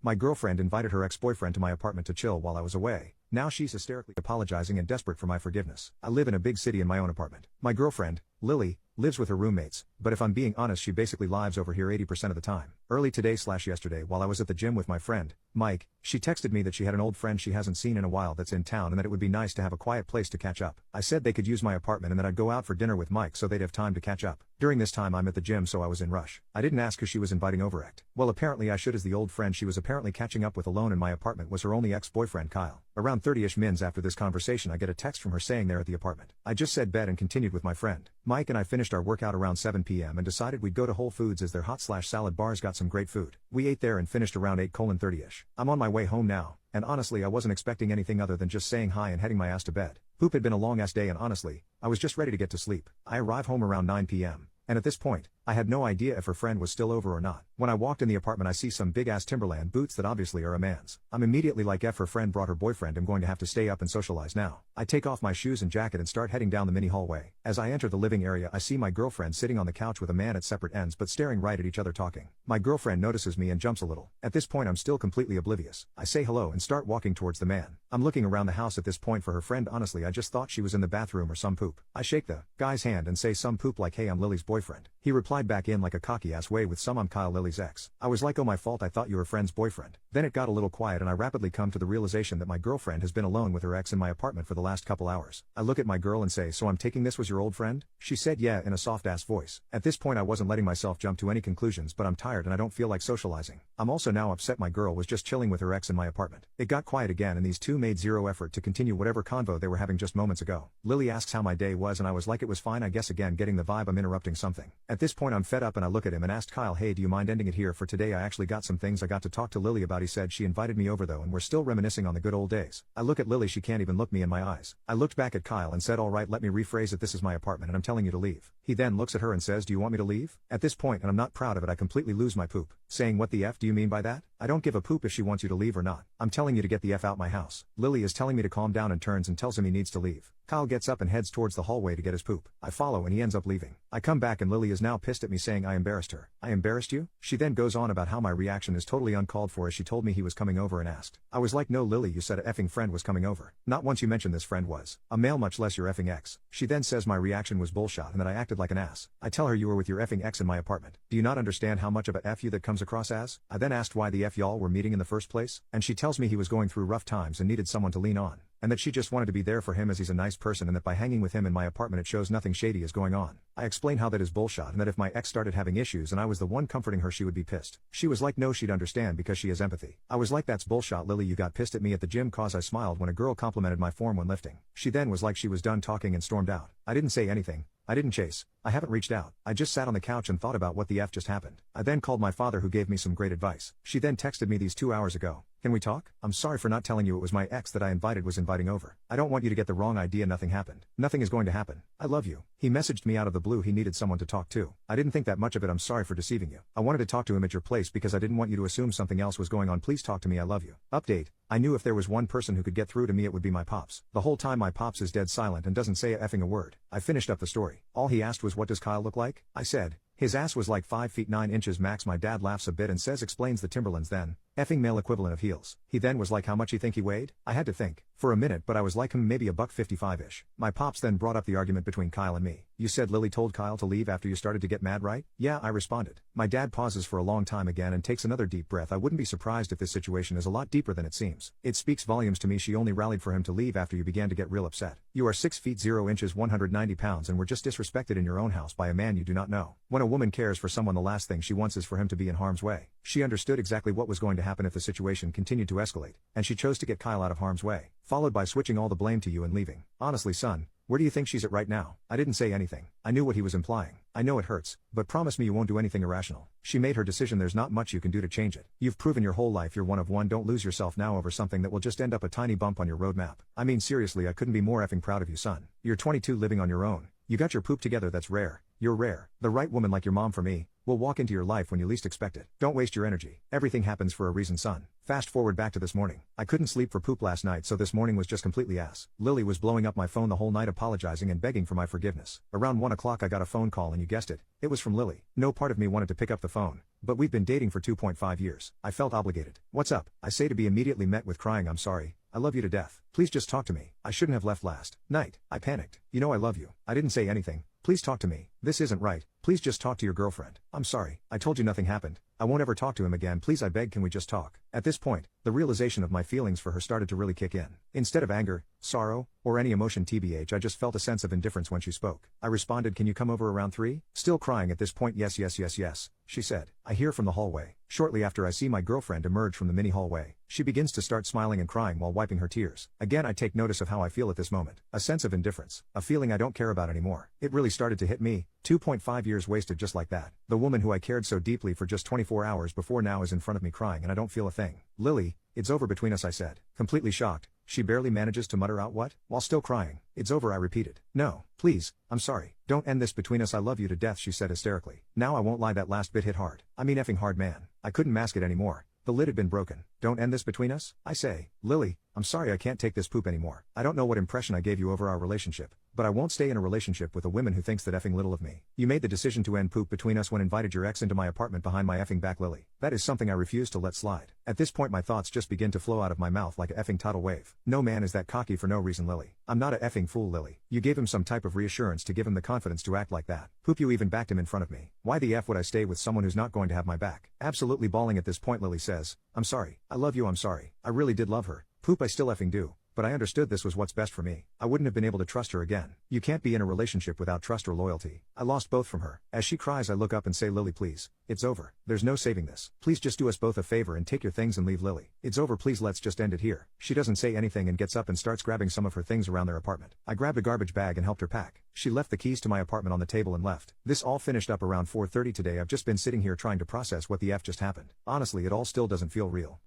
My girlfriend invited her ex-boyfriend to my apartment to chill while I was away. Now she's hysterically apologizing and desperate for my forgiveness. I live in a big city in my own apartment. My girlfriend, Lily, lives with her roommates, but if I'm being honest, she basically lives over here 80% of the time. Early today/yesterday while I was at the gym with my friend, Mike, she texted me that she had an old friend she hasn't seen in a while that's in town and that it would be nice to have a quiet place to catch up. I said they could use my apartment and that I'd go out for dinner with Mike so they'd have time to catch up. During this time I'm at the gym, so I was in rush. I didn't ask who she was inviting over at. Well, apparently I should, as the old friend she was apparently catching up with alone in my apartment was her only ex-boyfriend Kyle. Around 30ish minutes after this conversation I get a text from her saying they're at the apartment. I just said bed and continued with my friend. Mike and I finished our workout around 7 p.m. and decided we'd go to Whole Foods as their hot/salad bars got some great food. We ate there and finished around 8:30ish. I'm on my way home now, and honestly I wasn't expecting anything other than just saying hi and heading my ass to bed. Poop had been a long ass day and honestly, I was just ready to get to sleep. I arrive home around 9 p.m. And at this point, I had no idea if her friend was still over or not. When I walked in the apartment I see some big ass Timberland boots that obviously are a man's. I'm immediately like, F, her friend brought her boyfriend, I'm going to have to stay up and socialize now. I take off my shoes and jacket and start heading down the mini hallway. As I enter the living area I see my girlfriend sitting on the couch with a man at separate ends but staring right at each other talking. My girlfriend notices me and jumps a little. At this point I'm still completely oblivious. I say hello and start walking towards the man. I'm looking around the house at this point for her friend. Honestly I just thought she was in the bathroom or some poop. I shake the guy's hand and say some poop like, hey, I'm Lily's boyfriend. He replied back in like a cocky ass way with some, I'm Kyle, Lily's ex. I was like, oh my fault, I thought you were friend's boyfriend. Then it got a little quiet and I rapidly come to the realization that my girlfriend has been alone with her ex in my apartment for the last couple hours. I look at my girl and say, so I'm taking this was your old friend? She said yeah in a soft ass voice. At this point I wasn't letting myself jump to any conclusions, but I'm tired and I don't feel like socializing. I'm also now upset my girl was just chilling with her ex in my apartment. It got quiet again and these two made zero effort to continue whatever convo they were having just moments ago. Lily asks how my day was and I was like, it was fine I guess, again getting the vibe I'm interrupting something. At this point I'm fed up and I look at him and asked Kyle, hey, do you mind ending it here for today? I actually got some things I got to talk to Lily about. He said she invited me over though and we're still reminiscing on the good old days. I look at Lily, she can't even look me in my eyes. I looked back at Kyle and said, alright, let me rephrase it, this is my apartment and I'm telling you to leave. He then looks at her and says, do you want me to leave? At this point, and I'm not proud of it, I completely lose my poop, saying, what the F do you mean by that? I don't give a poop if she wants you to leave or not. I'm telling you to get the F out my house. Lily is telling me to calm down and turns and tells him he needs to leave. Kyle gets up and heads towards the hallway to get his poop. I follow and he ends up leaving. I come back and Lily is now pissed at me saying I embarrassed her. I embarrassed you? She then goes on about how my reaction is totally uncalled for as she told me he was coming over and asked. I was like, no Lily, you said a effing friend was coming over. Not once you mentioned this friend was a male, much less your effing ex. She then says my reaction was bullshit and that I acted like an ass. I tell her you were with your effing ex in my apartment. Do you not understand how much of a F you that comes across as? I then asked why the F y'all were meeting in the first place, and she tells me he was going through rough times and needed someone to lean on, and that she just wanted to be there for him as he's a nice person and that by hanging with him in my apartment it shows nothing shady is going on. I explain how that is bullshit and that if my ex started having issues and I was the one comforting her she would be pissed. She was like, no, she'd understand because she has empathy. I was like, that's bullshit Lily, you got pissed at me at the gym cause I smiled when a girl complimented my form when lifting. She then was like she was done talking and stormed out. I didn't say anything. I didn't chase. I haven't reached out. I just sat on the couch and thought about what the F just happened. I then called my father who gave me some great advice. She then texted me these 2 hours ago. Can we talk? I'm sorry for not telling you it was my ex that I was inviting over. I don't want you to get the wrong idea, nothing happened. Nothing is going to happen. I love you. He messaged me out of the blue he needed someone to talk to. I didn't think that much of it, I'm sorry for deceiving you. I wanted to talk to him at your place because I didn't want you to assume something else was going on, please talk to me, I love you. Update. I knew if there was one person who could get through to me it would be my pops. The whole time my pops is dead silent and doesn't say a effing a word. I finished up the story. All he asked was what does Kyle look like? I said, his ass was like 5 feet 9 inches max. My dad laughs a bit and says explains the Timberlands then. Effing male equivalent of heels. He then was like how much you think he weighed? I had to think. For a minute but I was like maybe $155-ish. My pops then brought up the argument between Kyle and me. You said Lily told Kyle to leave after you started to get mad, right? Yeah, I responded. My dad pauses for a long time again and takes another deep breath. I wouldn't be surprised if this situation is a lot deeper than it seems. It speaks volumes to me she only rallied for him to leave after you began to get real upset. You are 6 feet 0 inches 190 pounds and were just disrespected in your own house by a man you do not know. When a woman cares for someone the last thing she wants is for him to be in harm's way. She understood exactly what was going to happen if the situation continued to escalate, and she chose to get Kyle out of harm's way, followed by switching all the blame to you and leaving. Honestly son, where do you think she's at right now? I didn't say anything. I knew what he was implying. I know it hurts, but promise me you won't do anything irrational. She made her decision, there's not much you can do to change it. You've proven your whole life you're one of one, don't lose yourself now over something that will just end up a tiny bump on your roadmap. I mean seriously, I couldn't be more effing proud of you son. You're 22 living on your own. You got your poop together, that's rare. You're rare. The right woman like your mom for me will walk into your life when you least expect it. Don't waste your energy. Everything happens for a reason son. Fast forward back to this morning. I couldn't sleep for poop last night, so this morning was just completely ass. Lily was blowing up my phone the whole night apologizing and begging for my forgiveness. Around 1 o'clock I got a phone call and you guessed it, it was from Lily. No part of me wanted to pick up the phone, but we've been dating for 2.5 years. I felt obligated. What's up? I say to be immediately met with crying, I'm sorry. I love you to death. Please just talk to me. I shouldn't have left last night. I panicked. You know I love you. I didn't say anything. Please talk to me. This isn't right. Please just talk to your girlfriend. I'm sorry. I told you nothing happened. I won't ever talk to him again. Please, I beg, can we just talk? At this point, the realization of my feelings for her started to really kick in. Instead of anger, sorrow, or any emotion tbh, I just felt a sense of indifference when she spoke. I responded, can you come over around 3? Still crying at this point, yes, she said. I hear from the hallway. Shortly after I see my girlfriend emerge from the mini hallway. She begins to start smiling and crying while wiping her tears. Again I take notice of how I feel at this moment. A sense of indifference. A feeling I don't care about anymore. It really started to hit me. 2.5 years wasted just like that. The woman who I cared so deeply for just 24 hours before now is in front of me crying and I don't feel a thing. Lily, it's over between us, I said. Completely shocked, she barely manages to mutter out what? While still crying. It's over, I repeated. No, please, I'm sorry. Don't end this between us, I love you to death, she said hysterically. Now I won't lie, that last bit hit hard. I mean effing hard, man. I couldn't mask it anymore. The lid had been broken. Don't end this between us? I say. Lily, I'm sorry, I can't take this poop anymore. I don't know what impression I gave you over our relationship, but I won't stay in a relationship with a woman who thinks that effing little of me. You made the decision to end poop between us when invited your ex into my apartment behind my effing back, Lily. That is something I refuse to let slide. At this point my thoughts just begin to flow out of my mouth like a effing tidal wave. No man is that cocky for no reason, Lily. I'm not a effing fool, Lily. You gave him some type of reassurance to give him the confidence to act like that. Poop, you even backed him in front of me. Why the F would I stay with someone who's not going to have my back? Absolutely bawling at this point, Lily says, I'm sorry. I love you, I'm sorry. I really did love her. Poop, I still effing do. But I understood this was what's best for me. I wouldn't have been able to trust her again. You can't be in a relationship without trust or loyalty. I lost both from her. As she cries I look up and say, Lily, please. It's over. There's no saving this. Please just do us both a favor and take your things and leave, Lily. It's over, please, let's just end it here. She doesn't say anything and gets up and starts grabbing some of her things around their apartment. I grabbed a garbage bag and helped her pack. She left the keys to my apartment on the table and left. This all finished up around 4:30 today. I've just been sitting here trying to process what the F just happened. Honestly, it all still doesn't feel real.